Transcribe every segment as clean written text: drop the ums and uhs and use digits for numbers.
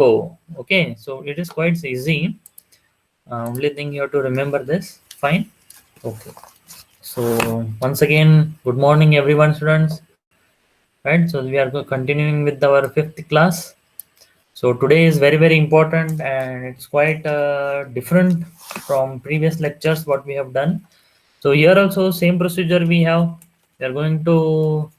Okay, so it is quite easy. Only thing you have to remember this. Fine. Okay. So once again, good morning, everyone, students. Right. So we are continuing with our fifth class. So today is very important, and it's quite different from previous lectures what we have done. So here also same procedure we have. We are going to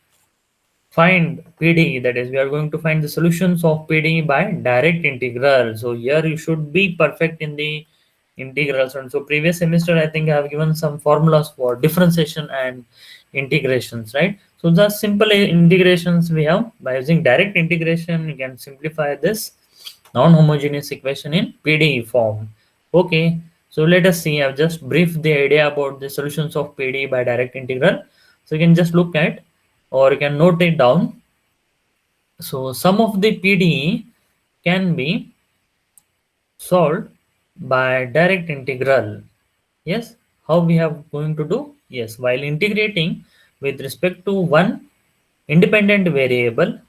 find PDE, that is, we are going to find the solutions of PDE by direct integral. So here you should be perfect in the integrals. And so previous semester, I think I have given some formulas for differentiation and integrations, right? So the simple integrations we have by using direct integration, you can simplify this non-homogeneous equation in PDE form. Okay, so let us see. I've just briefed the idea about the solutions of PDE by direct integral. So you can just look at, or you can note it down. So some of the PDE can be solved by direct integral. Yes, how we have going to do? Yes, while integrating with respect to one independent variable,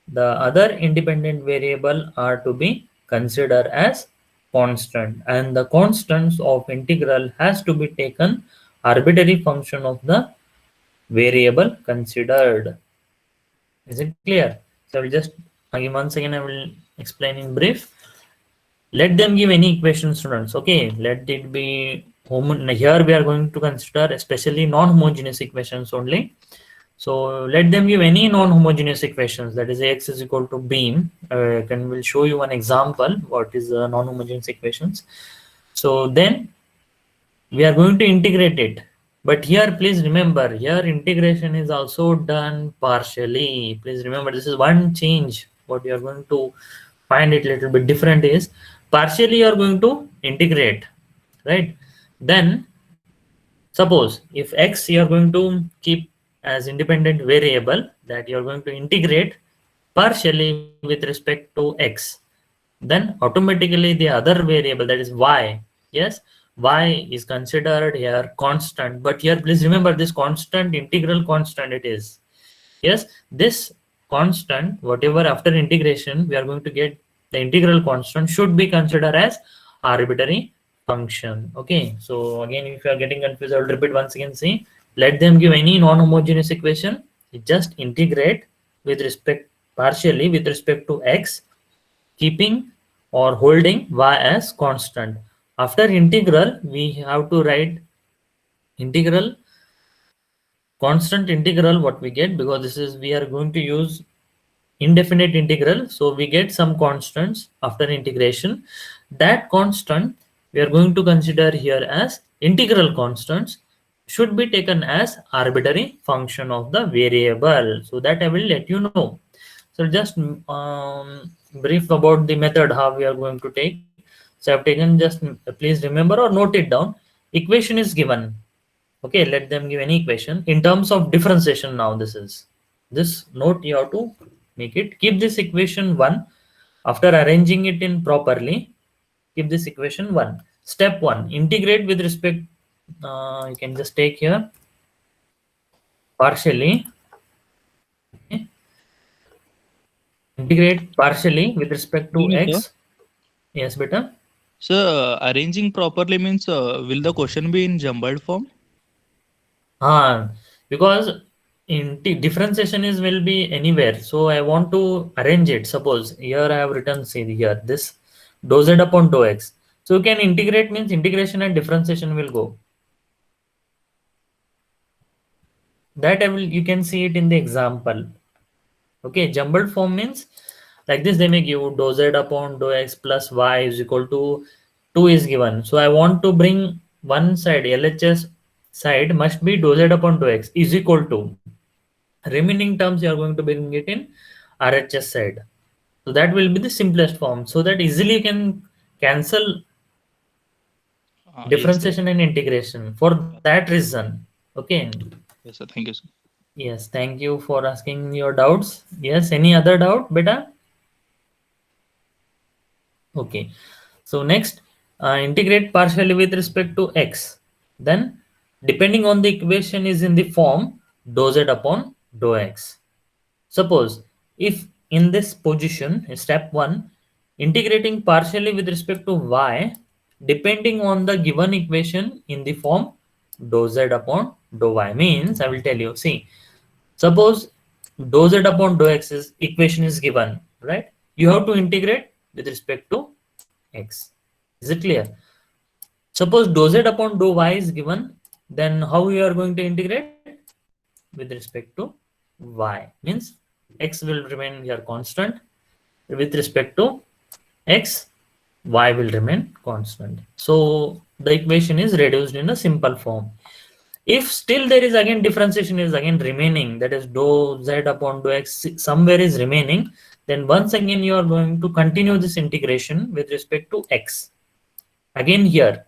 the other independent variable are to be considered as constant, and the constants of integral has to be taken arbitrary function of the variable considered. Is it clear? So I will just again, once again, I will explain in brief. Let them give any equation, students. Okay, let it be here we are going to consider especially non-homogeneous equations only. So let them give any non-homogeneous equations, that is Ax is equal to beam. Can will show you an example what is non-homogeneous equations. So then we are going to integrate it, but here please remember, here integration is also done partially. Please remember, this is one change what you are going to find it little bit different is partially you are going to integrate, right? Then suppose if x you are going to keep as independent variable, that you are going to integrate partially with respect to x, then automatically the other variable, that is y, yes, y is considered here constant. But here please remember, this constant integral constant it is, yes, this constant whatever after integration we are going to get, the integral constant should be considered as arbitrary function. Okay, so again, if you are getting confused, I will repeat once again. See, let them give any non-homogeneous equation, you just integrate with respect partially with respect to x, keeping or holding y as constant. After integral, we have to write integral, constant integral what we get, because this is we are going to use indefinite integral, so we get some constants after integration. That constant we are going to consider here as integral constants, should be taken as arbitrary function of the variable. So that I will let you know. So just brief about the method how we are going to take. So I've taken, just please remember or note it down. Equation is given. Okay, let them give any equation in terms of differentiation. Now this note you have to make it. Keep this equation 1. After arranging it in properly, keep this equation 1. Step 1, integrate with respect, you can just take here partially. Okay. Integrate partially with respect Excuse to me, sir. x. Yes, beta. Sir, arranging properly means will the question be in jumbled form? Ah, because differentiation is will be anywhere. So I want to arrange it. Suppose here I have written, see here this dou z upon dou x. So you can integrate means integration and differentiation will go. That I will, you can see it in the example. Okay, jumbled form means like this, they may give dou z upon dou x plus y is equal to 2 is given. So I want to bring one side, LHS side must be dou z upon dou x is equal to remaining terms you are going to bring it in RHS side. So that will be the simplest form, so that easily you can cancel Yes, sir. differentiation and integration for that reason. Okay. Yes, sir. Thank you, sir. Yes, thank you for asking your doubts. Yes, any other doubt, beta? Okay, so next, integrate partially with respect to x. Then, depending on the equation is in the form dou z upon dou x. Suppose if in this position, step 1, integrating partially with respect to y depending on the given equation in the form dou z upon dou y. Means I will tell you, see, suppose dou z upon dou x is equation is given, right? You have to integrate with respect to x. Is it clear? Suppose dou z upon dou y is given, then how you are going to integrate? With respect to y. Means x will remain here constant. With respect to x, y will remain constant. So the equation is reduced in a simple form. If still there is again differentiation is again remaining, that is dou z upon dou x somewhere is remaining, then once again you are going to continue this integration with respect to x. Again here,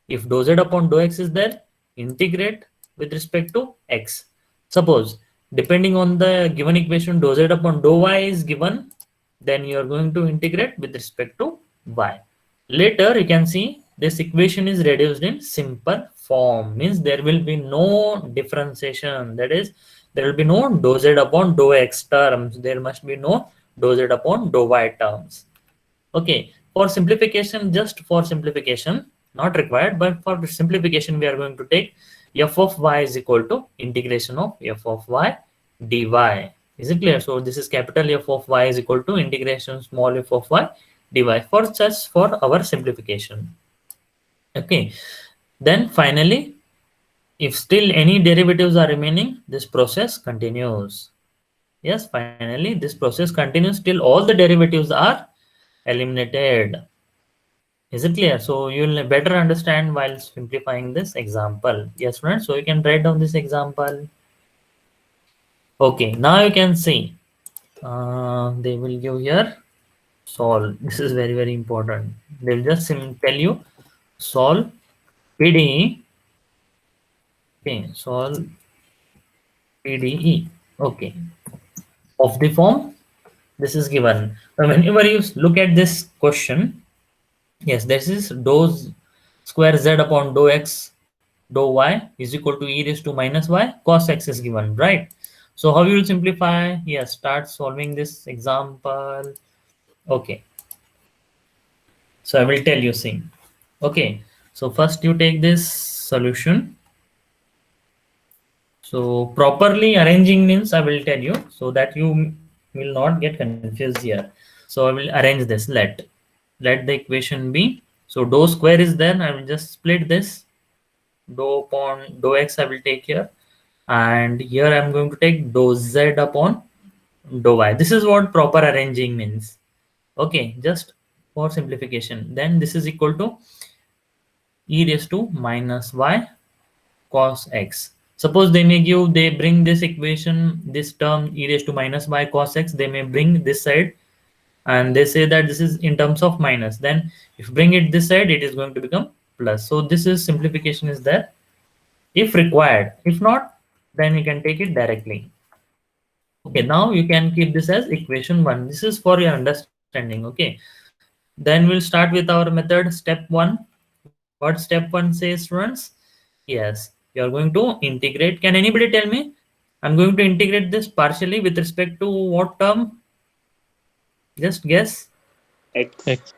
if dou z upon dou x is there, integrate with respect to x. Suppose depending on the given equation dou z upon dou y is given, then you are going to integrate with respect to y. Later you can see this equation is reduced in simple form, means there will be no differentiation, that is there will be no dou z upon dou x terms, there must be no dou z upon dou y terms. Okay, for simplification, just for simplification, not required, but for simplification, we are going to take f of y is equal to integration of f of y dy. Is it clear? So this is capital F of y is equal to integration small f of y dy for just for our simplification. Okay, then finally, if still any derivatives are remaining, this process continues. Yes, finally, this process continues till all the derivatives are eliminated. Is it clear? So you'll better understand while simplifying this example. Yes, friends. So you can write down this example. Okay, now you can see they will give here solve. This is very, very important. They'll just tell you solve PDE. Okay, solve PDE. Okay, of the form this is given. Now, whenever you look at this question, yes, this is dou square z upon dou x dou y is equal to e raised to minus y cos x is given, right? So how you will simplify? Yes, start solving this example. Okay, so I will tell you, see. Okay, so first you take this solution. So properly arranging means I will tell you so that you will not get confused here. So I will arrange this. Let the equation be. So dou square is there. I will just split this. Dou upon dou x I will take here, and here I'm going to take dou z upon dou y. This is what proper arranging means. Okay, just for simplification. Then this is equal to e raised to minus y cos x. Suppose they bring this equation, this term e raised to minus y cos x, they may bring this side and they say that this is in terms of minus. Then if you bring it this side, it is going to become plus. So this is simplification is there if required. If not, then you can take it directly. Okay, now you can keep this as equation 1. This is for your understanding. Okay, then we'll start with our method step 1. What step 1 says, students? Yes, you are going to integrate. Can anybody tell me? I'm going to integrate this partially with respect to what term? Just guess. X.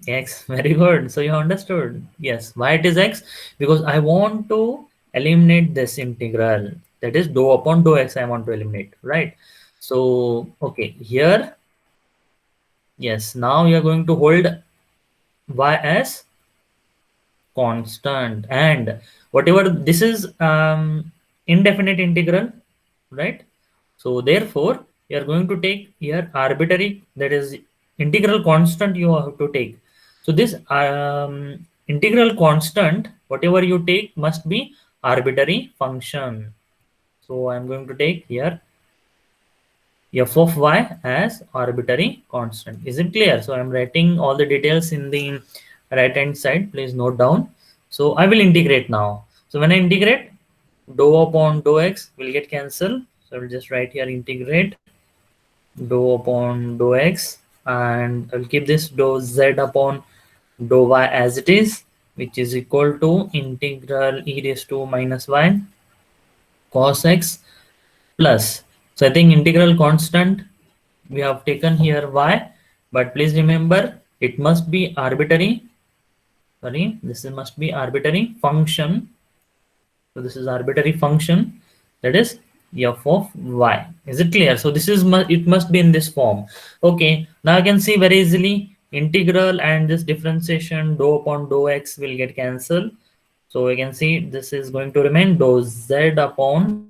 X. Very good. So you understood. Yes. Why it is x? Because I want to eliminate this integral. That is dou upon dou x I want to eliminate. Right. So, okay. Here. Yes. Now you are going to hold y as constant, and whatever this is indefinite integral, right? So therefore you are going to take here arbitrary, that is integral constant you have to take. So this integral constant whatever you take must be arbitrary function. So I'm going to take here f of y as arbitrary constant. Is it clear? So I'm writing all the details in the right hand side, please note down. So I will integrate now. So when I integrate, dou upon dou x will get cancelled. So I will just write here integrate dou upon dou x, and I will keep this dou z upon dou y as it is, which is equal to integral e raised to minus y cos x plus. So I think integral constant we have taken here y, but please remember it must be arbitrary. Sorry, this must be arbitrary function. So this is arbitrary function, that is f of y. Is it clear? So this is it must be in this form. Okay, now I can see very easily integral and this differentiation dou upon dou x will get cancelled. So we can see this is going to remain dou z upon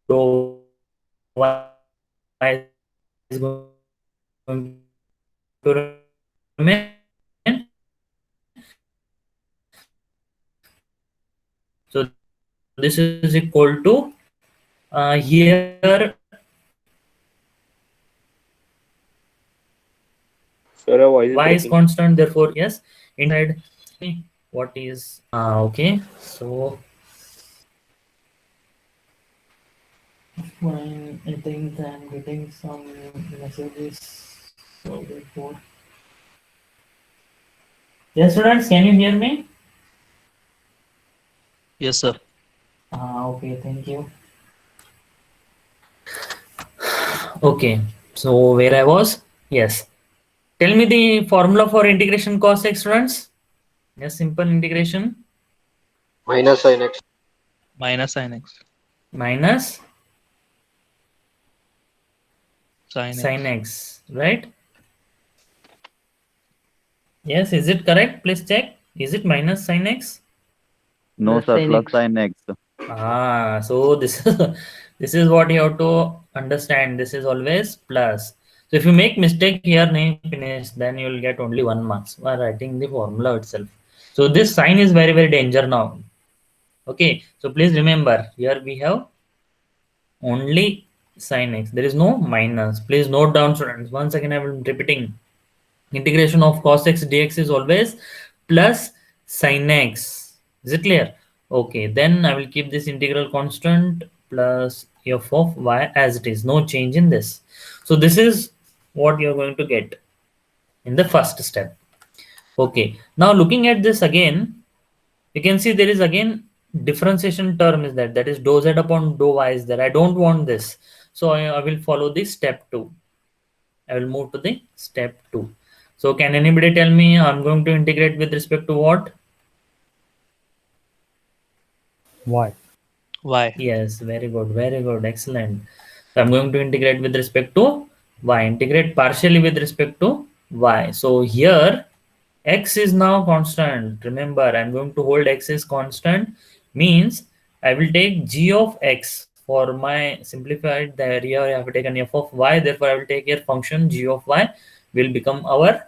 dou y is going to remain. So this is equal to here Sir, your voice is y is breaking. constant, therefore yes, inside what is okay. So fine, I think I'm getting some messages. So therefore, yes, students, can you hear me? Yes, sir. Okay, thank you. Okay, so where I was, yes. Tell me the formula for integration cos x, students. Yes, simple integration Minus sin x. Minus sin x. minus Sin sin x. x, right? Yes, is it correct? Please check. Is it minus sin x? No, Plus sir, sin plus x. sin x. So this is this is what you have to understand. This is always plus. So if you make mistake here, name finish, then you will get only 1 marks while writing the formula itself. So this sign is very very danger now. Okay, so please remember here we have only sin x. There is no minus. Please note down, students. Once again, I will repeating. Integration of cos x dx is always plus sin x. Is it clear? Okay, then I will keep this integral constant plus f of y as it is. No change in this. So this is what you're going to get in the first step. Okay, now looking at this again, you can see there is again differentiation term is that is dou z upon dou y is there. I don't want this. So I will follow the step 2. I will move to the step 2. So can anybody tell me I'm going to integrate with respect to what? Y. Y. Yes, very good, excellent. So I'm going to integrate with respect to y, integrate partially with respect to y. So here x is now constant. Remember, I'm going to hold x is constant, means I will take g of x for my simplified the area. I have taken f of y, therefore I will take here function g of y will become our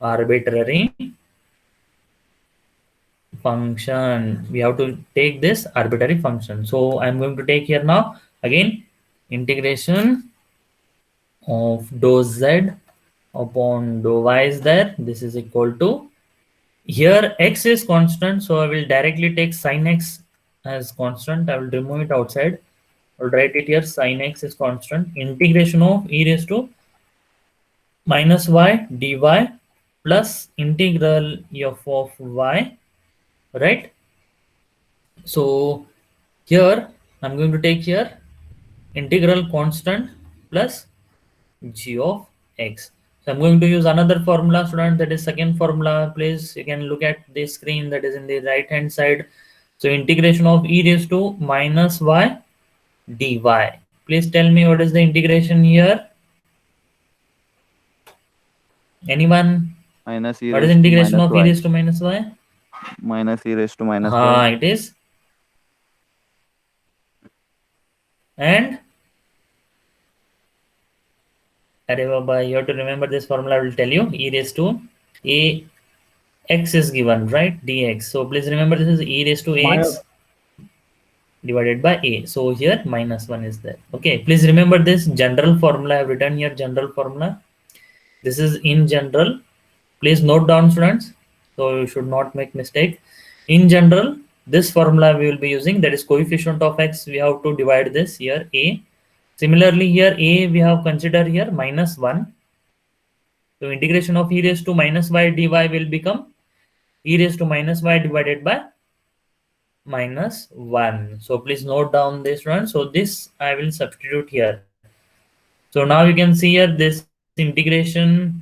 arbitrary function. We have to take this arbitrary function. So I'm going to take here now again integration of dou z upon dou y is there. This is equal to, here x is constant, so I will directly take sin x as constant. I will remove it outside. I'll write it here, sin x is constant. Integration of e raised to minus y dy plus integral f of y, right? So here I'm going to take here integral constant plus g of x. So I'm going to use another formula, student, that is second formula. Please, you can look at the screen that is in the right hand side. So integration of e raised to minus y dy. Please tell me what is the integration here. Anyone? Minus e What is raised to integration minus of e y. raised to minus y? Minus e raised to minus y. It is. And Arey Baba, you have to remember this formula. I will tell you. E raised to a x is given, right? Dx. So please remember this is e raised to ax divided by a. So here minus 1 is there. Okay. Please remember this general formula. I have written here general formula. This is in general. Please note down, students. So you should not make mistake. In general, this formula we will be using, that is coefficient of x. We have to divide this here a. Similarly here a we have considered here minus 1. So integration of e raised to minus y dy will become e raised to minus y divided by minus 1. So please note down this one. So this I will substitute here. So now you can see here this integration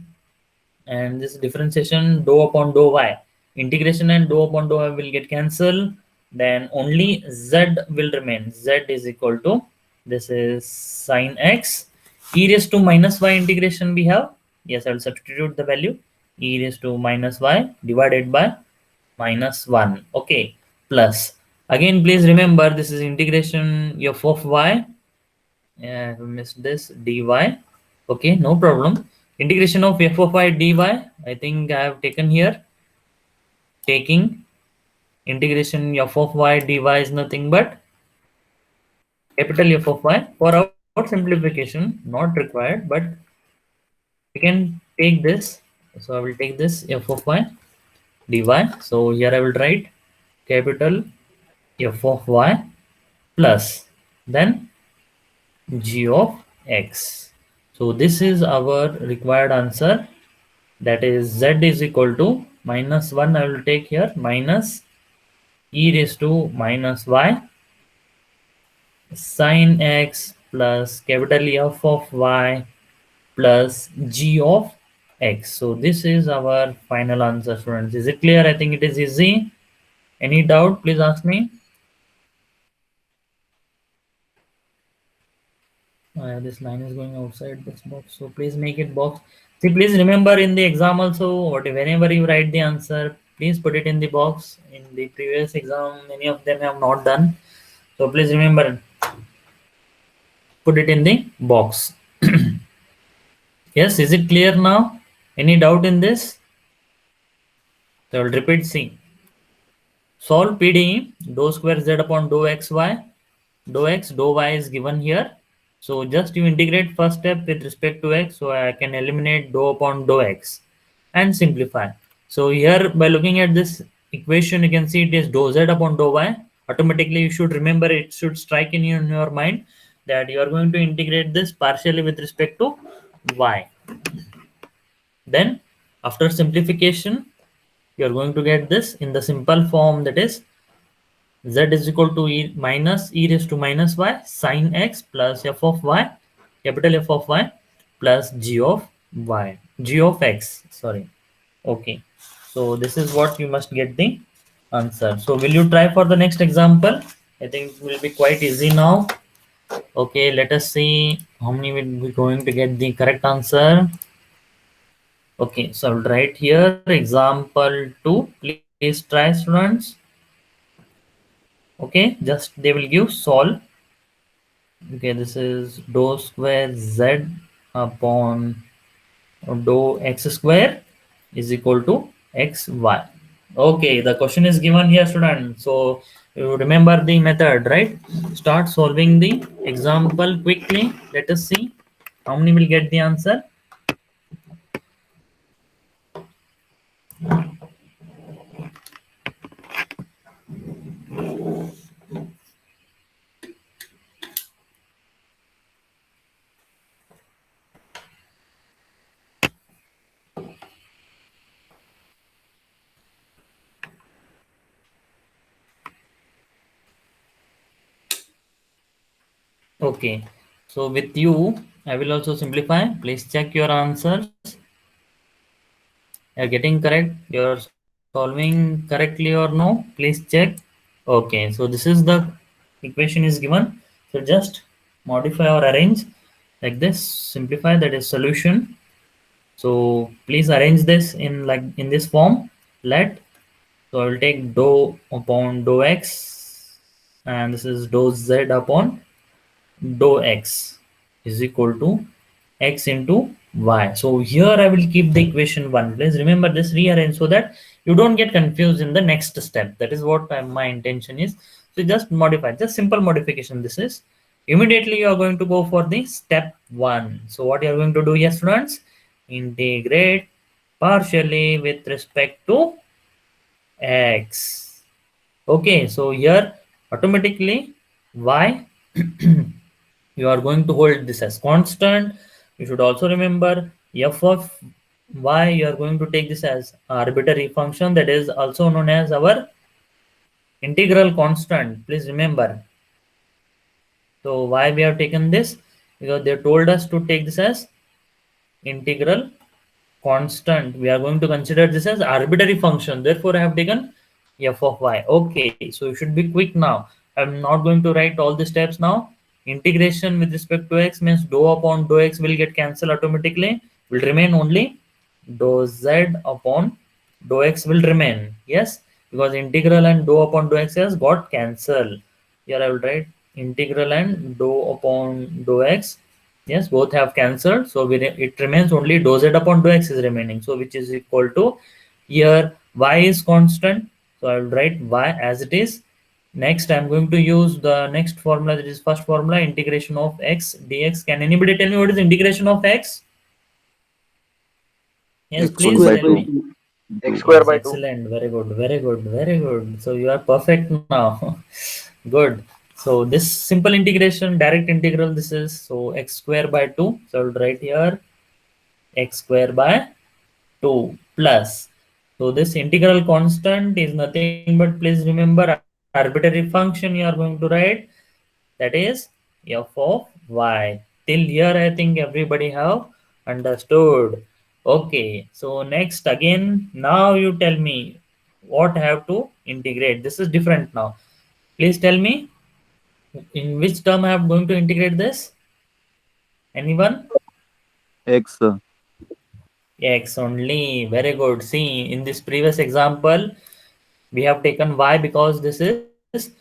and this differentiation dou upon dou y. Integration and dou upon dou y will get cancelled. Then only z will remain. Z is equal to, this is sine x. E raised to minus y integration we have. Yes, I will substitute the value. E raised to minus y divided by minus 1. Okay. Plus. Again, please remember this is integration f of y. Yeah, I missed this dy. Okay, no problem. Integration of f of y dy, I think I have taken here. Taking integration f of y dy is nothing but capital F of y. For our simplification, not required, but we can take this. So I will take this f of y dy. So here I will write capital F of y plus then g of x. So this is our required answer, that is z is equal to minus 1. I will take here minus e raised to minus y sine x plus capital F of y plus g of x. So this is our final answer, students. Is it clear? I think it is easy. Any doubt, please ask me. This line is going outside this box, so please make it box. See, please remember in the exam also, whenever you write the answer, please put it in the box. In the previous exam, many of them have not done, so please remember, put it in the box. Yes, is it clear now? Any doubt in this? So I will repeat. See, solve PDE dou square z upon dou xy. Dou x, dou y is given here. So just you integrate first step with respect to x. So I can eliminate dou upon dou x and simplify. So here by looking at this equation, you can see it is dou z upon dou y. Automatically you should remember, it should strike in your mind that you are going to integrate this partially with respect to y. Then after simplification, you are going to get this in the simple form, that is z is equal to minus e raised to minus y sine x plus f of y, capital F of y plus g of y, g of x, sorry. Okay, so this is what you must get the answer. So will you try for the next example? I think it will be quite easy now. Okay, let us see how many will be going to get the correct answer. Okay, so I'll write here example 2. Please try, students. Okay, just they will give solve. Okay, this is dou square z upon dou x square is equal to xy. Okay, the question is given here, student. So you remember the method, right? Start solving the example quickly. Let us see how many will get the answer. Okay, so with you, I will also simplify. Please check your answers. You're getting correct? You're solving correctly or no? Please check. Okay, so this is the equation is given. So just modify or arrange like this. Simplify, that is solution. So please arrange this in this form. Let, so I will take dou upon dou x, and this is dou z upon dou x is equal to x into y. So here I will keep the equation 1. Please remember this, rearrange so that you don't get confused in the next step. That is what my intention is. So just modify, just simple modification. This is immediately you are going to go for the step 1. So what you are going to do here, students? Integrate partially with respect to x. Okay, so here automatically y you are going to hold this as constant. You should also remember f of y, you are going to take this as arbitrary function, that is also known as our integral constant, please remember. So why we have taken this? Because they told us to take this as integral constant. We are going to consider this as arbitrary function. Therefore, I have taken f of y. Okay, so you should be quick now. I'm not going to write all the steps now. Integration with respect to x means dou upon dou x will get cancelled automatically. Will remain only dou z upon dou x will remain. Yes, because integral and dou upon dou x has got cancelled. Here I will write integral and dou upon dou x. Yes, both have cancelled. So it remains only dou z upon dou x is remaining. So which is equal to, here y is constant. So I will write y as it is. Next, I'm going to use the next formula, that is first formula, integration of x dx. Can anybody tell me what is integration of x? Yes, X please square tell by me. X square Yes, by 2. excellent. Very good. Very good. Very good. So you are perfect now. Good. So this simple integration, direct integral, this is so x square by 2. So I'll write here x square by 2 plus. So this integral constant is nothing but, please remember, arbitrary function you are going to write, that is f of y. Till here I think everybody have understood. Okay, so next again, now you tell me what I have to integrate. This is different now. Please tell me in which term I am going to integrate this. Anyone? X. X only. Very good. See, in this previous example, we have taken y because this is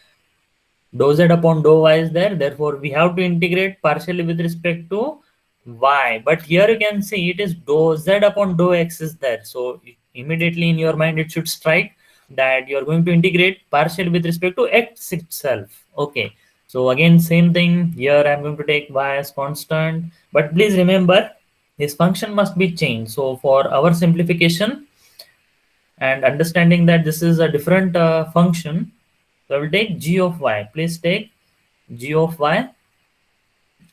dou z upon dou y is there. Therefore, we have to integrate partially with respect to y. But here you can see it is dou z upon dou x is there. So immediately in your mind, it should strike that you are going to integrate partially with respect to x itself. Okay. So again, same thing here. I'm going to take y as constant. But please remember, this function must be changed. So for our simplification and understanding that this is a different function, so I will take g of y. Please take g of y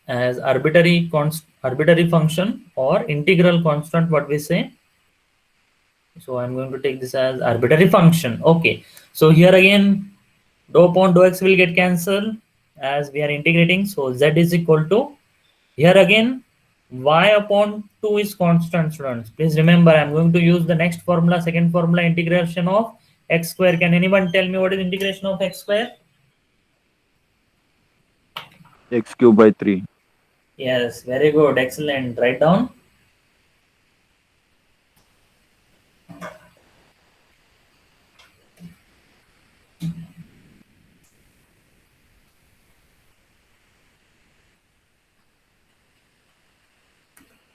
as arbitrary function or integral constant, what we say. So I'm going to take this as arbitrary function. Okay. So here again, dou upon dou x will get cancelled as we are integrating. So z is equal to, here again, y upon 2 is constant, students. Please remember, I'm going to use the next formula, second formula, integration of x square. Can anyone tell me what is integration of x square? X cube by 3. Yes, very good. Excellent. Write down.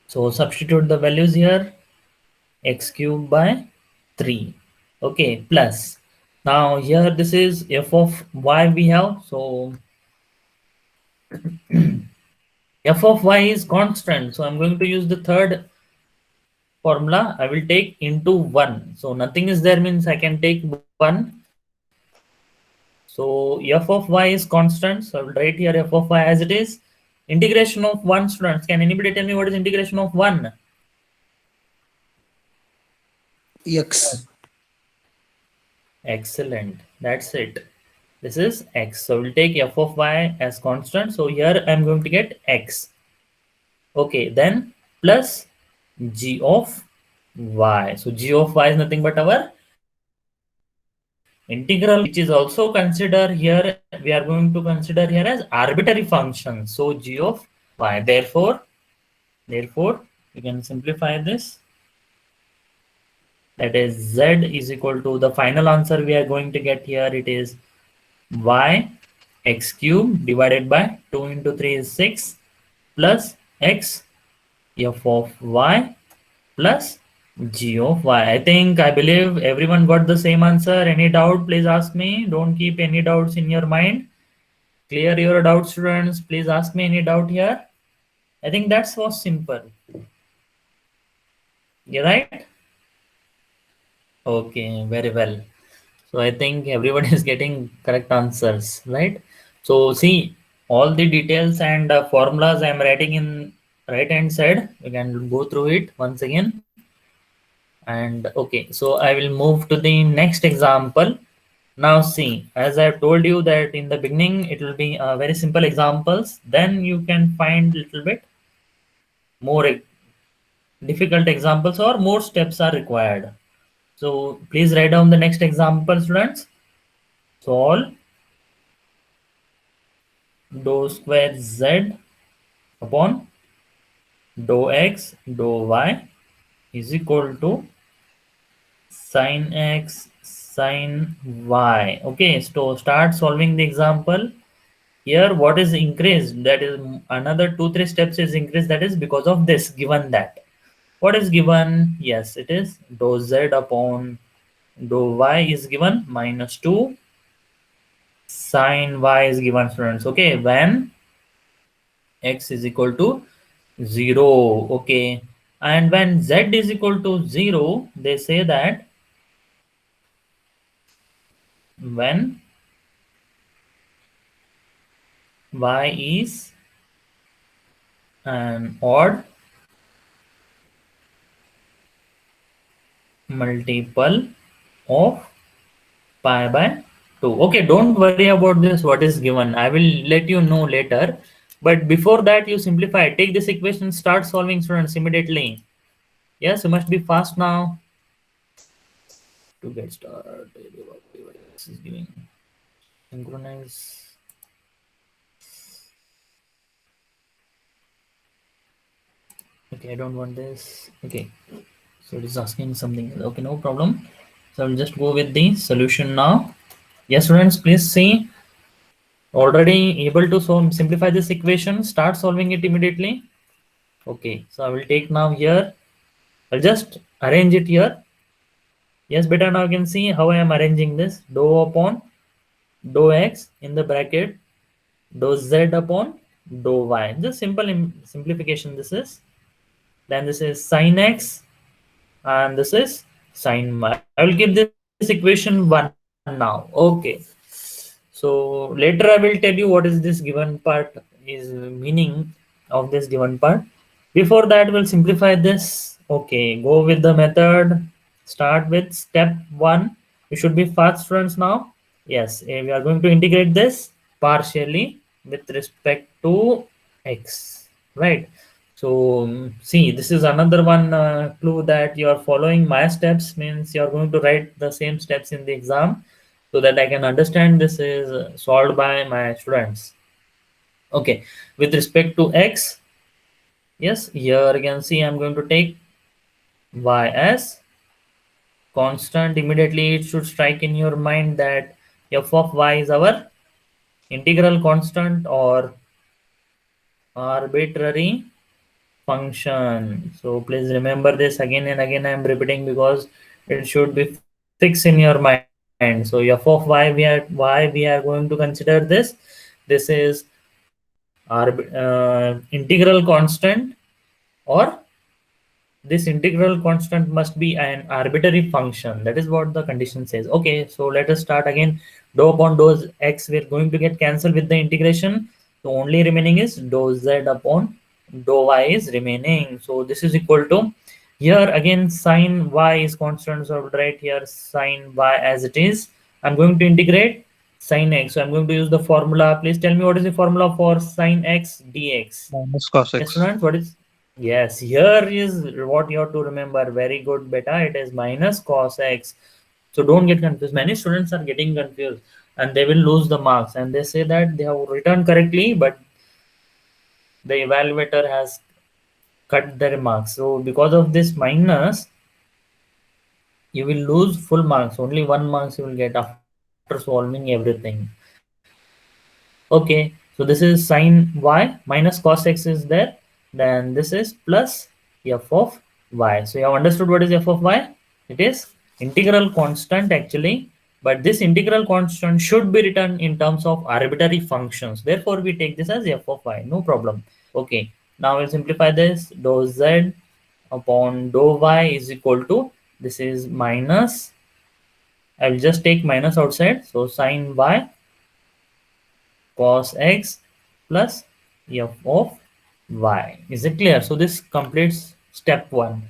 So substitute the values here. X cube by 3. Okay, plus. Now here this is f of y we have. So f of y is constant. So I'm going to use the third formula. I will take into 1. So nothing is there means I can take 1. So f of y is constant. So I will write here f of y as it is. Integration of 1, students. Can anybody tell me what is integration of 1? X. Excellent. That's it. This is x. So we'll take f of y as constant. So here I'm going to get x. Okay, then plus g of y. So g of y is nothing but our integral, which is also considered here. We are going to consider here as arbitrary function. So g of y. Therefore, we can simplify this. That is z is equal to, the final answer we are going to get here, it is y x cube divided by 2 into 3 is 6 plus x f of y plus g of y. I believe everyone got the same answer. Any doubt, please ask me. Don't keep any doubts in your mind. Clear your doubts, students. Please ask me any doubt here. I think that was simple. You're right? Okay, very well. So I think everyone is getting correct answers, right? So see, all the details and formulas I'm writing in right hand side. You can go through it once again. And okay, so I will move to the next example. Now see, as I've told you that in the beginning, it will be very simple examples. Then you can find little bit more difficult examples or more steps are required. So please write down the next example, students. Solve dou square z upon dou x dou y is equal to sin x sin y. Okay, so start solving the example. Here what is increased, that is another 2-3 steps is increased, that is because of this given that. What is given? Yes, it is dou z upon dou y is given -2, sin y is given, students. Okay, when x is equal to 0. Okay, and when z is equal to 0, they say that when y is an odd multiple of pi by 2. Okay, don't worry about this, what is given. I will let you know later. But before that, you simplify. Take this equation, start solving, students, immediately. Yes, you must be fast now. To get started, this is giving synchronize. Okay, I don't want this. Okay, so it is asking something. Okay, no problem. So I'll just go with the solution now. Yes, students, please see. Already able to simplify this equation. Start solving it immediately. Okay, so I will take now here. I'll just arrange it here. Yes, better now you can see how I am arranging this. Dou upon dou x in the bracket, dou z upon dou y. Just simple simplification this is. Then this is sin x and this is sin y. I will give this equation 1 now. Okay. So later I will tell you what is this given part is meaning of this given part. Before that, we'll simplify this. Okay, go with the method. Start with step 1. You should be fast, friends, now. Yes, we are going to integrate this partially with respect to x, right? So see, this is another one clue that you are following my steps, means you are going to write the same steps in the exam so that I can understand this is solved by my students. Okay, with respect to x, yes, here you can see I'm going to take y as constant. Immediately it should strike in your mind that f of y is our integral constant or arbitrary function. So please remember this again and again. I am repeating because it should be fixed in your mind. So f of y we are going to consider this. This is integral constant, or this integral constant must be an arbitrary function. That is what the condition says. Okay, so let us start again. Dou upon dou x, we're going to get cancelled with the integration. So only remaining is dou z upon dou y is remaining. So this is equal to, here again sin y is constant, so I will write here sin y as it is. I'm going to integrate sin x. So I'm going to use the formula. Please tell me what is the formula for sin x dx. Minus cos Yes, x. students, what is? Yes, here is what you have to remember. Very good, beta. It is minus cos x. So don't get confused. Many students are getting confused and they will lose the marks. And they say that they have written correctly, but the evaluator has cut their marks. So because of this minus, you will lose full marks. Only 1 marks you will get after solving everything. Okay, so this is sin y minus cos x is there. Then this is plus f of y. So you have understood what is f of y? It is integral constant actually, but this integral constant should be written in terms of arbitrary functions. Therefore, we take this as f of y. No problem. Okay, now we'll simplify this. Dou z upon dou y is equal to, this is minus, I will just take minus outside. So sin y cos x plus f of y. Is it clear? So this completes step 1.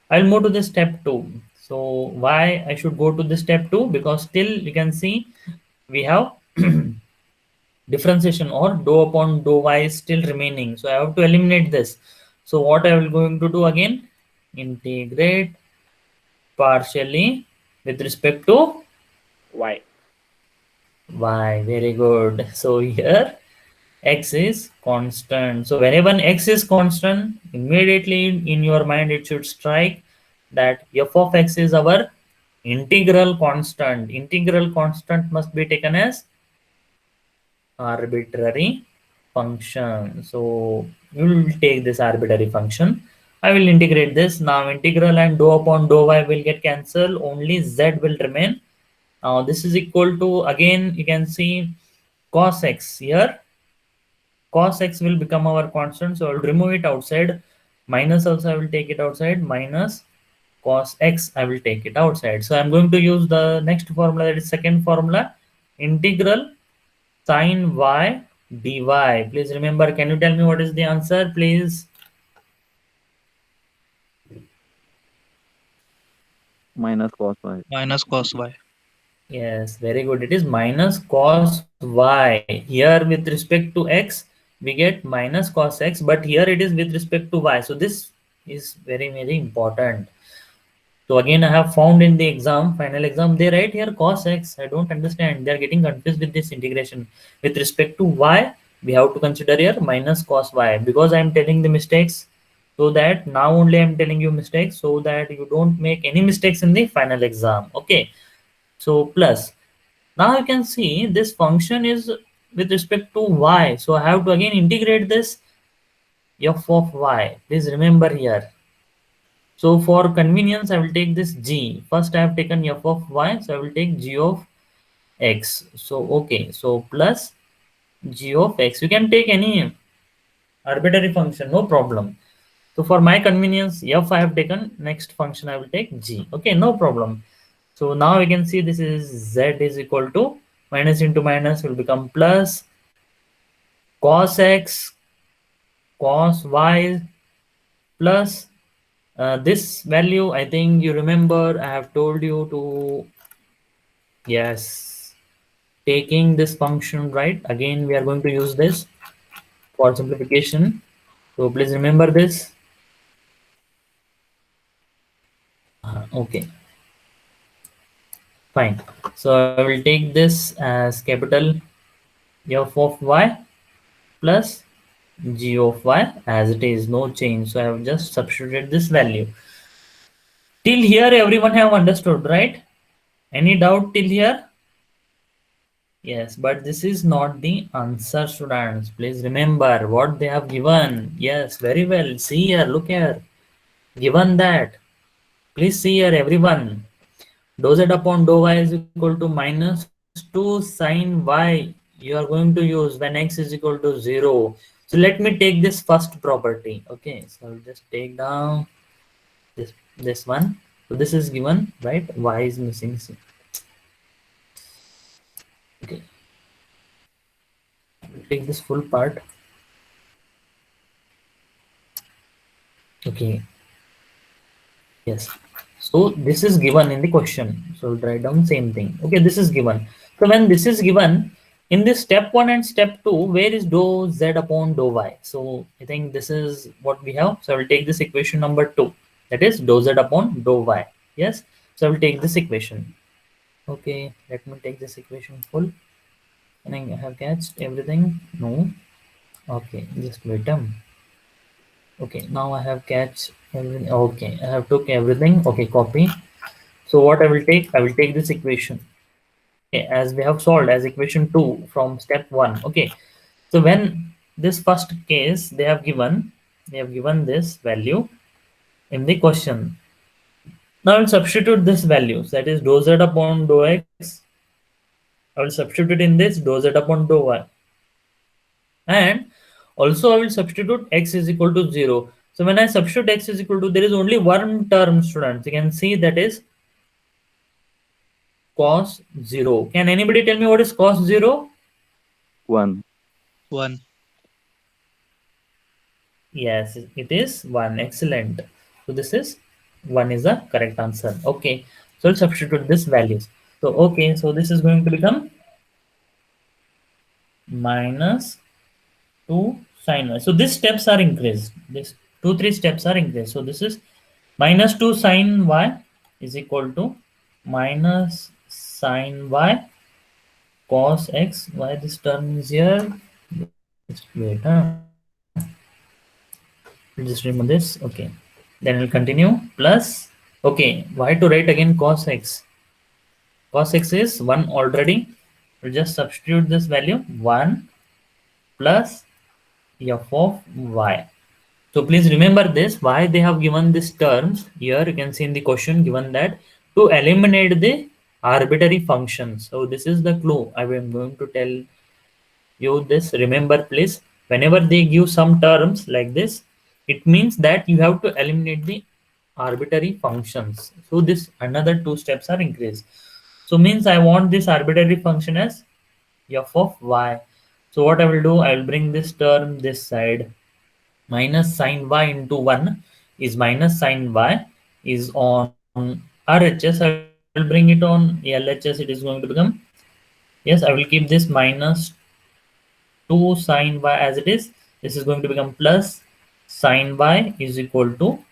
I'll move to the step 2. So why I should go to the step 2? Because still you can see we have differentiation or dou upon dou y is still remaining. So I have to eliminate this. So what I will going to do again? Integrate partially with respect to Y. y. Very good. So here x is constant. So whenever x is constant, immediately in your mind it should strike that f of x is our integral constant. Integral constant must be taken as arbitrary function. So you will take this arbitrary function. I will integrate this. Now integral and dou upon dou y will get cancelled. Only z will remain. Now this is equal to, again you can see cos x here. Cos x will become our constant. So I will remove it outside. Minus also I will take it outside. Minus cos x I will take it outside. So I'm going to use the next formula, that is second formula, integral sin y dy. Please remember, can you tell me what is the answer, please? Minus cos y. Minus cos y. Yes, very good. It is minus cos y. Here with respect to x, we get minus cos x, but here it is with respect to y. So this is very, very important. So again, I have found in the exam, final exam, they write here cos x. I don't understand. They are getting confused with this integration. With respect to y, we have to consider here minus cos y, because I am telling the mistakes. So that now only I am telling you mistakes, so that you don't make any mistakes in the final exam. Okay. So plus. Now you can see this function is with respect to y. So I have to again integrate this f of y. Please remember here. So for convenience, I will take this g. First, I have taken f of y, so I will take g of x. So okay, so plus g of x. You can take any arbitrary function, no problem. So for my convenience, f I have taken. Next function I will take g. Okay, no problem. So now we can see this is z is equal to minus into minus will become plus cos x cos y plus this value. I think you remember I have told you to, yes, taking this function, right? Again we are going to use this for simplification, so please remember this. Okay, fine. So I will take this as capital f of y plus g of y as it is, no change. So I have just substituted this value. Till here everyone have understood, right? Any doubt till here? Yes, but this is not the answer, students. Please remember what they have given. Yes, very well. See here, look here. Given that. Please see here, everyone. Dou z upon dou y is equal to minus 2 sin y. You are going to use when x is equal to 0. So let me take this first property. Okay, so I'll just take down this one. So this is given, right? Y is missing. Okay. Take this full part. Okay. Yes. So this is given in the question. So we'll write down same thing. Okay, this is given. So when this is given in this step 1 and step 2, where is dou z upon dou y? So I think this is what we have. So I will take this equation number 2. That is dou z upon dou y. Yes. So I will take this equation. Okay, let me take this equation full. And I have catched everything. No. Okay, just wait. Okay, now I have catched everything. Okay, I have took everything. Okay, copy. So what I will take this equation. Okay, as we have solved as equation 2 from step 1. Okay, so when this first case they have given this value in the question. Now I will substitute this value, that is dou z upon dou x. I will substitute in this dou z upon dou y, and also I will substitute x is equal to 0. So when I substitute x is equal to, there is only one term, students. You can see that is cos 0. Can anybody tell me what is cos 0? 1. 1. Yes, it is 1. Excellent. So this is 1 is the correct answer. Okay, so let's substitute this values. So okay, so this is going to become minus 2 sine y. So these steps are increased. This 2, 3 steps are increased. So this is minus 2 sine y is equal to minus sine y cos x. Why this term is here? Just wait. Just remove this. Okay. Then we'll continue. Plus. Okay. Why to write again cos x? Cos x is 1 already. We'll just substitute this value 1 plus f of y. So please remember this, why they have given these terms. Here you can see in the question given that to eliminate the arbitrary functions. So this is the clue. I am going to tell you this. Remember please, whenever they give some terms like this, it means that you have to eliminate the arbitrary functions. So this another 2 steps are increased. So means I want this arbitrary function as f of y. So what I will do, I will bring this term this side. Minus sine y into 1 is minus sine y is on RHS. I will bring it on LHS. It is going to become, yes, I will keep this minus 2 sine y as it is. This is going to become plus sine y is equal to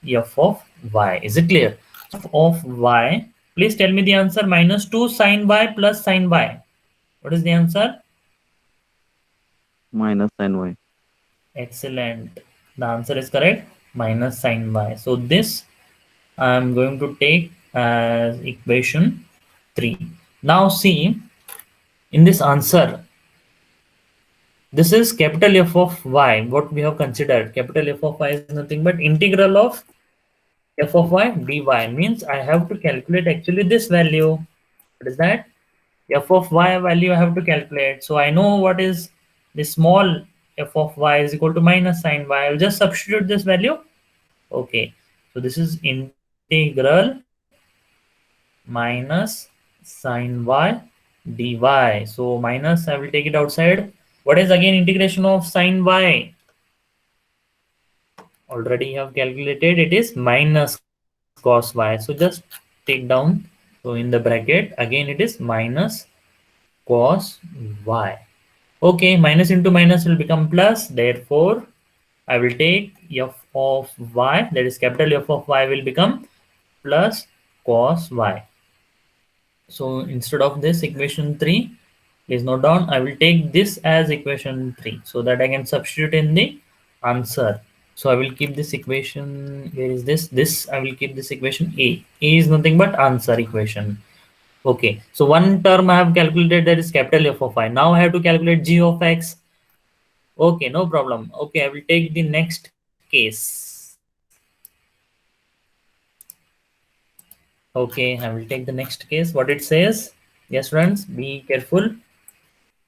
f of y. Is it clear? F of y. Please tell me the answer. Minus 2 sine y plus sine y. What is the answer? Minus sine y. Excellent. The answer is correct. Minus sine y. So this I am going to take as equation 3. Now see, in this answer, this is capital F of y. What we have considered, capital F of y is nothing but integral of f of y dy. Means I have to calculate actually this value. What is that? F of y value I have to calculate. So I know what is the small f of y is equal to minus sine y. I will just substitute this value. Okay. So this is integral minus sine y dy. So minus, I will take it outside. What is again integration of sine y? Already have calculated, it is minus cos y. So just take down. So in the bracket, again it is minus cos y. Okay, minus into minus will become plus. Therefore, I will take f of y, that is capital F of y will become plus cos y. So instead of this equation 3, please note down, I will take this as equation 3 so that I can substitute in the answer. So I will keep this equation, where is this? This I will keep this equation A. A is nothing but answer equation. Okay, so one term I have calculated, that is capital F of y. Now I have to calculate g of x. Okay, no problem. Okay, I will take the next case. Okay, I will take the next case. What it says? Yes, friends, be careful.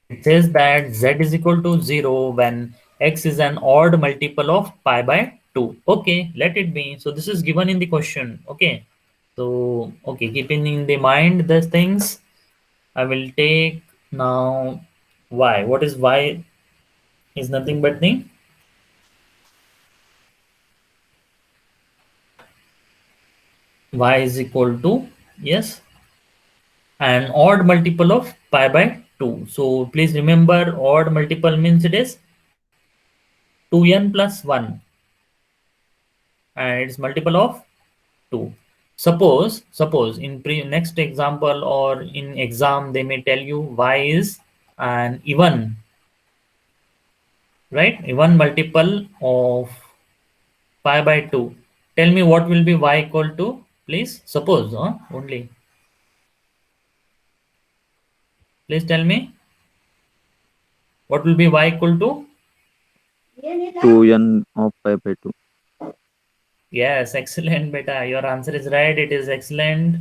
It says that z is equal to 0 when x is an odd multiple of pi by 2. Okay, let it be. So this is given in the question. Okay. So, okay, keeping in the mind these things, I will take now y. What is y? Is nothing but the y is equal to, yes, an odd multiple of pi by 2. So please remember, odd multiple means it is 2n plus 1 and it's multiple of 2. Suppose in next example or in exam they may tell you y is an even, right, even multiple of pi by 2. Tell me what will be y equal to, please. Suppose only, please tell me what will be y equal to. 2n of pi by 2. Yes, excellent, beta. Your answer is right. It is excellent.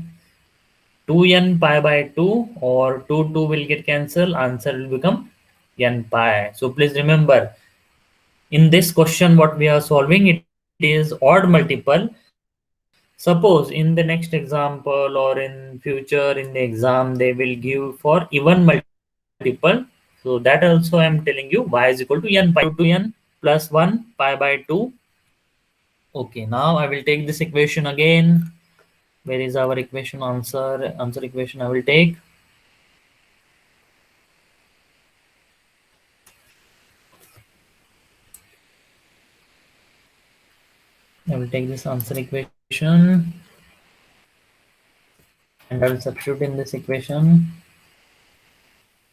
2n pi by 2 or 2 will get cancelled. Answer will become n pi. So please remember, in this question what we are solving, it is odd multiple. Suppose in the next example or in future in the exam they will give for even multiple. So that also I am telling you y is equal to n pi to n plus 1 pi by 2 Okay, now I will take this equation again. Where is our equation answer? Answer equation I will take. I will take this answer equation and I will substitute in this equation.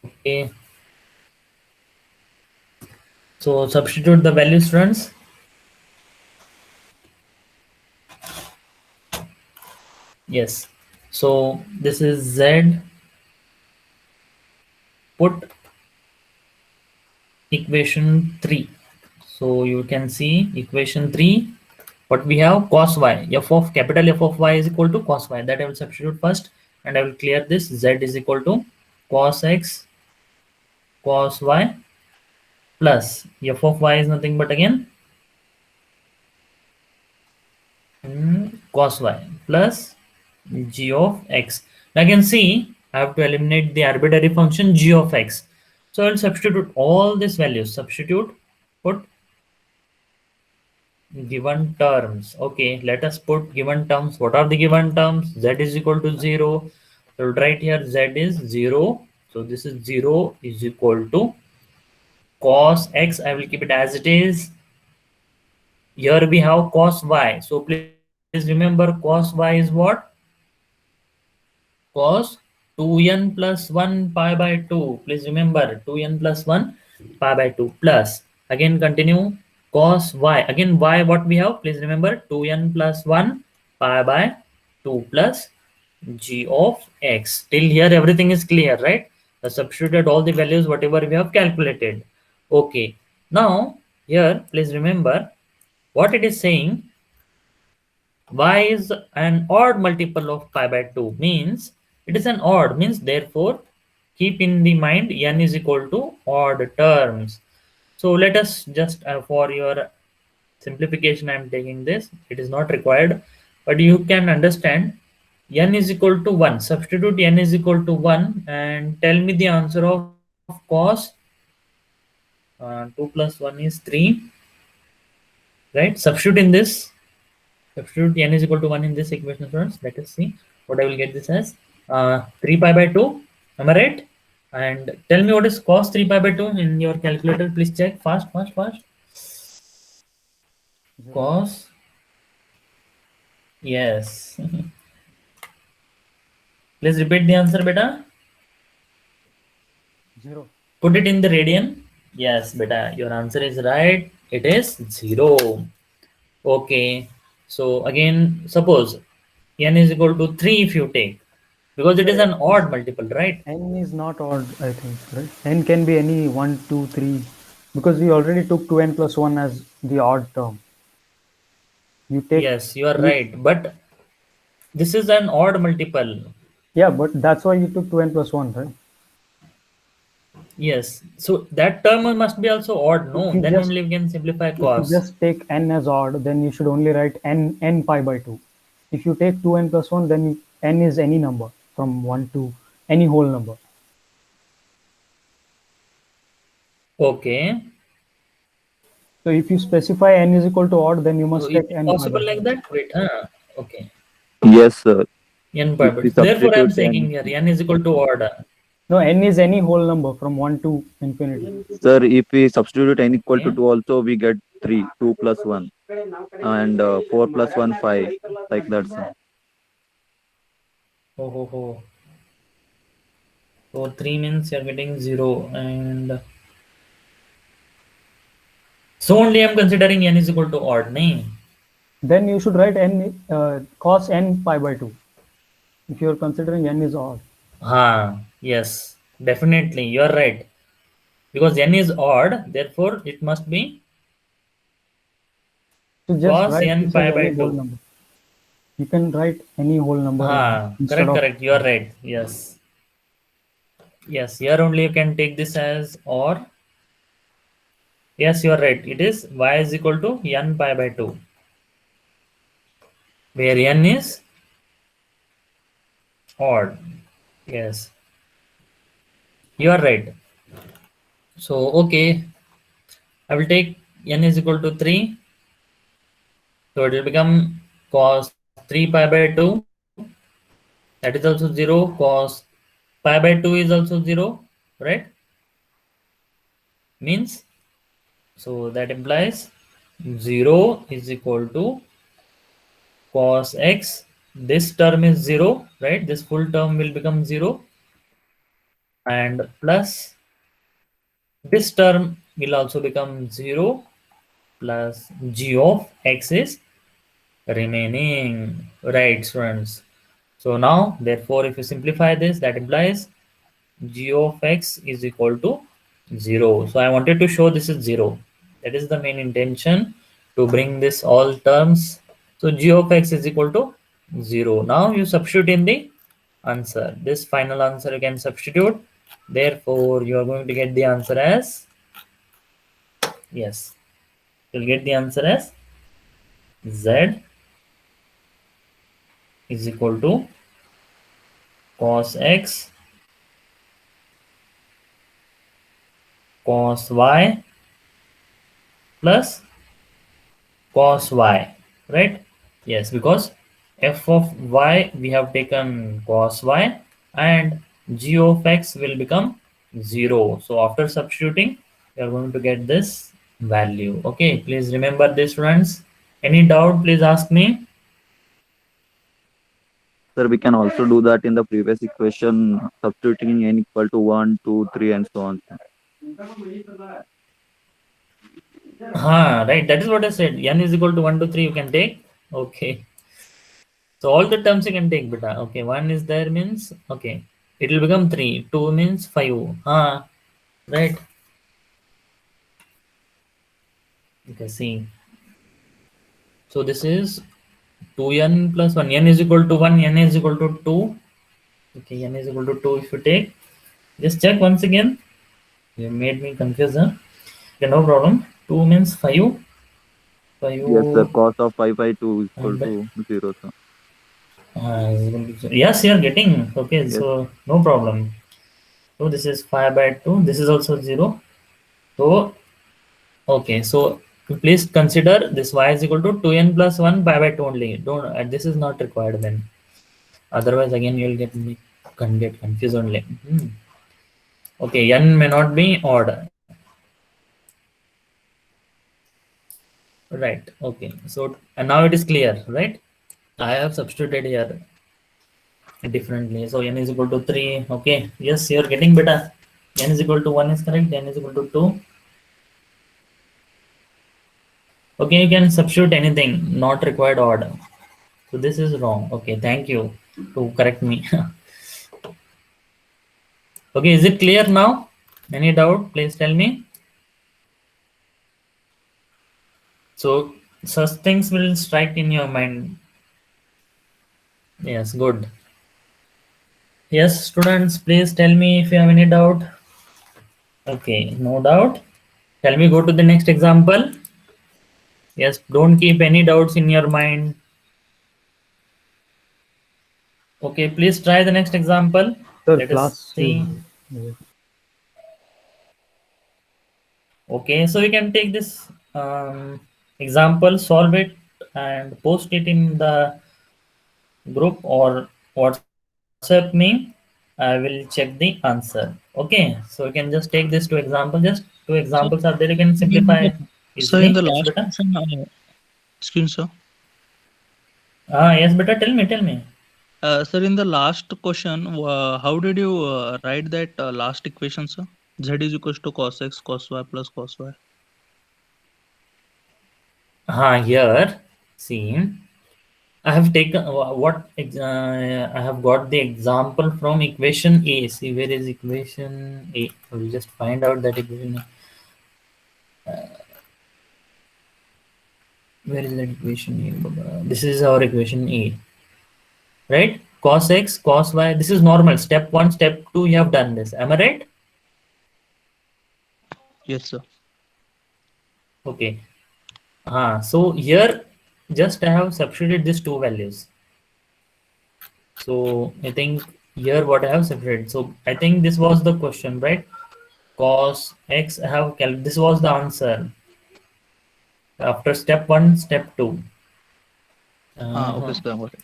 Okay. So substitute the values, friends. Yes. So this is Z. Put equation 3. So you can see equation 3. What we have? Cos y. F of capital F of y is equal to cos y. That I will substitute first and I will clear this. Z is equal to cos x cos y plus f of y is nothing but again cos y plus g of x. Now I can see I have to eliminate the arbitrary function g of x. So I'll substitute all these values. Substitute, put given terms. Okay, let us put given terms. What are the given terms? Z is equal to 0. So right here Z is 0. So this is 0 is equal to cos x. I will keep it as it is. Here we have cos y. So please remember cos y is what? Cos 2n plus 1 pi by 2. Please remember 2n plus 1 pi by 2 plus. Again continue cos y. Again y what we have? Please remember 2n plus 1 pi by 2 plus g of x. Till here everything is clear, right? I substituted all the values whatever we have calculated. Okay. Now here please remember what it is saying. Y is an odd multiple of pi by 2 means it is an odd means therefore keep in the mind n is equal to odd terms. So let us just for your simplification I am taking this. It is not required but you can understand n is equal to 1. Substitute n is equal to 1 and tell me the answer of cos 2 plus 1 is 3, right? Substitute in this. Substitute n is equal to 1 in this equation, friends. Let us see what I will get this as. 3 pi by 2. Am I right? And tell me what is cos 3 pi by 2 in your calculator. Please check fast. Cos. Yes. Please repeat the answer, beta. 0. Put it in the radian. Yes, beta. Your answer is right. It is 0. Okay. So again, suppose n is equal to 3 if you take. Because it is an odd multiple, right? N is not odd, I think, right? N can be any 1, 2, 3, because we already took 2n plus 1 as the odd term. You take. Yes, you are right. But this is an odd multiple. Yeah, but that's why you took 2n plus 1, right? Yes. So that term must be also odd, no? Then only we can simplify If you cos. just take n as odd, then you should only write n pi by 2. If you take 2n plus 1, then n is any number from 1 to any whole number. Okay. So if you specify n is equal to odd, then you must So is take it n pi by possible 2. like that? Wait, okay. Yes, sir. N pi If by we 2. Therefore, I am substitute saying n, here n is equal to odd. No, n is any whole number from 1 to infinity. sir, if we substitute n equal to Okay. 2 also, we get 3, 2 plus 1. And 4 plus 1, 5. Like that, sir. Oh. So 3 means you are getting 0 and so only I am considering n is equal to odd, nahi? Then you should write n cos n pi by 2 if you are considering n is odd. Yes, definitely, you are right. Because n is odd, therefore it must be So just cos write n this pi as by any whole 2. number. You can write any whole number instead of. Correct, you are right. Yes, here only you can take this as or. Yes, you are right. It is y is equal to n pi by 2, where n is odd. Yes, you are right. So okay, I will take n is equal to 3. So it will become cos 3 pi by 2. That is also 0. Cos pi by 2 is also 0, right? Means, so that implies 0 is equal to cos x. This term is 0, right? This full term will become 0. And plus this term will also become 0 plus g of x is remaining, right, students? So now, therefore, if you simplify this, that implies g of x is equal to 0. So I wanted to show this is 0. That is the main intention, to bring this all terms. So g of x is equal to 0. Now you substitute in the answer. This final answer you can substitute. Therefore, you are going to get the answer as, yes, you'll get the answer as z is equal to cos x cos y plus cos y, right? Yes, because f of y we have taken cos y, and g of x will become 0. So after substituting, you are going to get this value. Okay, please remember this, friends. Any doubt, please ask me. Sir, we can also do that in the previous equation, substituting n equal to 1, 2, 3, and so on. Right, that is what I said. N is equal to 1 to 3 you can take. Okay. So all the terms you can take, beta. Okay, 1 is there means, okay, it will become 3. 2 means 5. Right. Okay, see. So this is 2n plus 1. N is equal to 1, n is equal to 2. Okay, n is equal to 2 if you take. Just check once again. You made me confused, huh? Okay, no problem. 2 means 5. 5. Yes, sir. Cos of 5 by 2 is equal to 0, sir. Yes, you are getting. Okay, Yes. so no problem. So this is 5 by 2. This is also 0. So, okay, so please consider this y is equal to 2n plus 1 pi by 2 only. Don't, this is not required then. Otherwise, again, you will get confused only. Okay, n may not be odd. Right. Okay. So, and now it is clear, right? I have substituted here differently. So n is equal to 3. Okay. Yes, you are getting better. N is equal to 1 is correct. N is equal to 2. Okay, you can substitute anything, not required order. So this is wrong. Okay, thank you to correct me. Okay, is it clear now? Any doubt? Please tell me. So such things will strike in your mind. Yes, good. Yes, students, please tell me if you have any doubt. Okay, no doubt. Shall we go to the next example? Yes, don't keep any doubts in your mind. Okay, please try the next example. Sir, Let us class see. is- Okay, so you can take this example, solve it, and post it in the group or WhatsApp me. I will check the answer. Okay, so you can just take this two example. Just two examples are there. You can simplify Sir, easily. in the Yes, last beta. question, excuse me, sir. Yes, beta. Tell me. Sir, in the last question, how did you write that last equation, sir? Z is equals to cos x cos y plus cos y. Here, see, I have taken I have got the example from equation A. See, where is equation A? We'll just find out that equation. Where is that equation A? This is our equation A, right? Cos x, cos y. This is normal. Step 1, step 2. You have done this. Am I right? Yes, sir. Okay. So here, just I have substituted these two values. So I think here what I have separated. So I think this was the question, right? Cos x, I have this was the answer after step 1, step 2. Okay, sir. Got it.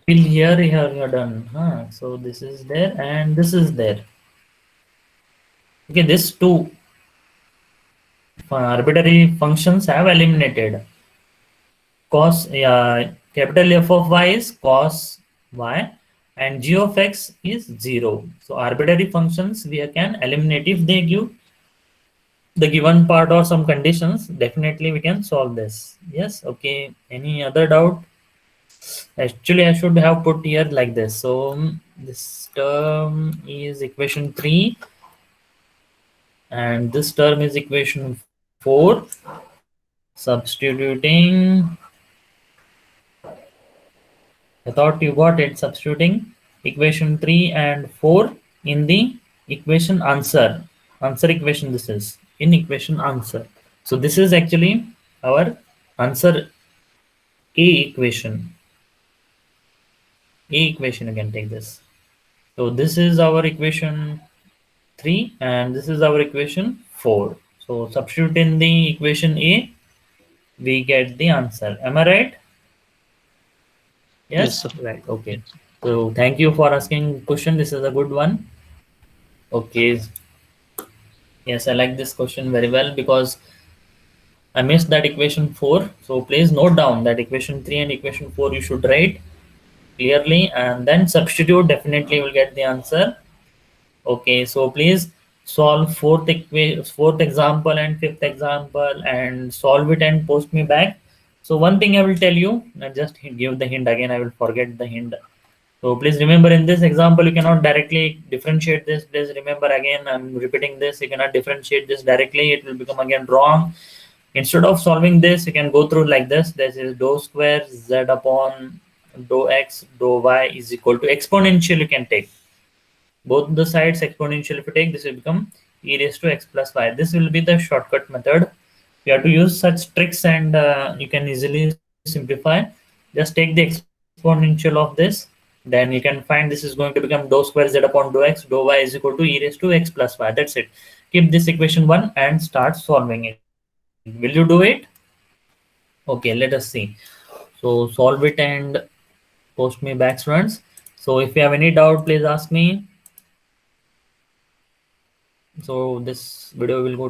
Till here you're done. So this is there and this is there. Okay, this two arbitrary functions have eliminated. Cos capital F of y is cos y and g of x is 0. So arbitrary functions we can eliminate if they give the given part or some conditions. Definitely we can solve this. Yes. Okay, any other doubt? Actually I should have put here like this. So this term is equation 3 and this term is equation 4. Substituting, I thought you got it, substituting equation 3 and 4 in the equation answer equation. This is in equation answer. So this is actually our answer A equation. You can take this. So this is our equation 3 and this is our equation 4. So substitute in the equation A, we get the answer. Am I right? Yes, sir. Right. Okay. So thank you for asking question. This is a good one. Okay. Yes, I like this question very well because I missed that equation 4. So please note down that equation 3 and equation 4 you should write clearly and then substitute. Definitely you will get the answer. Okay, so please solve fourth example and fifth example and solve it and post me back. So one thing I will tell you, I just give the hint again, I will forget the hint. So please remember in this example, you cannot directly differentiate this. Please remember again, I'm repeating this, you cannot differentiate this directly. It will become again wrong. Instead of solving this, you can go through like this. This is dou square z upon dou x dou y is equal to exponential. You can take both the sides exponential. If you take this, will become e raised to x plus y. This will be the shortcut method. You have to use such tricks and you can easily simplify. Just take the exponential of this. Then you can find this is going to become dou square z upon dou x dou y is equal to e raised to x plus y. That's it. Keep this equation 1 and start solving it. Will you do it? Okay, let us see. So solve it and post me back, students. So if you have any doubt, please ask me. So this video will go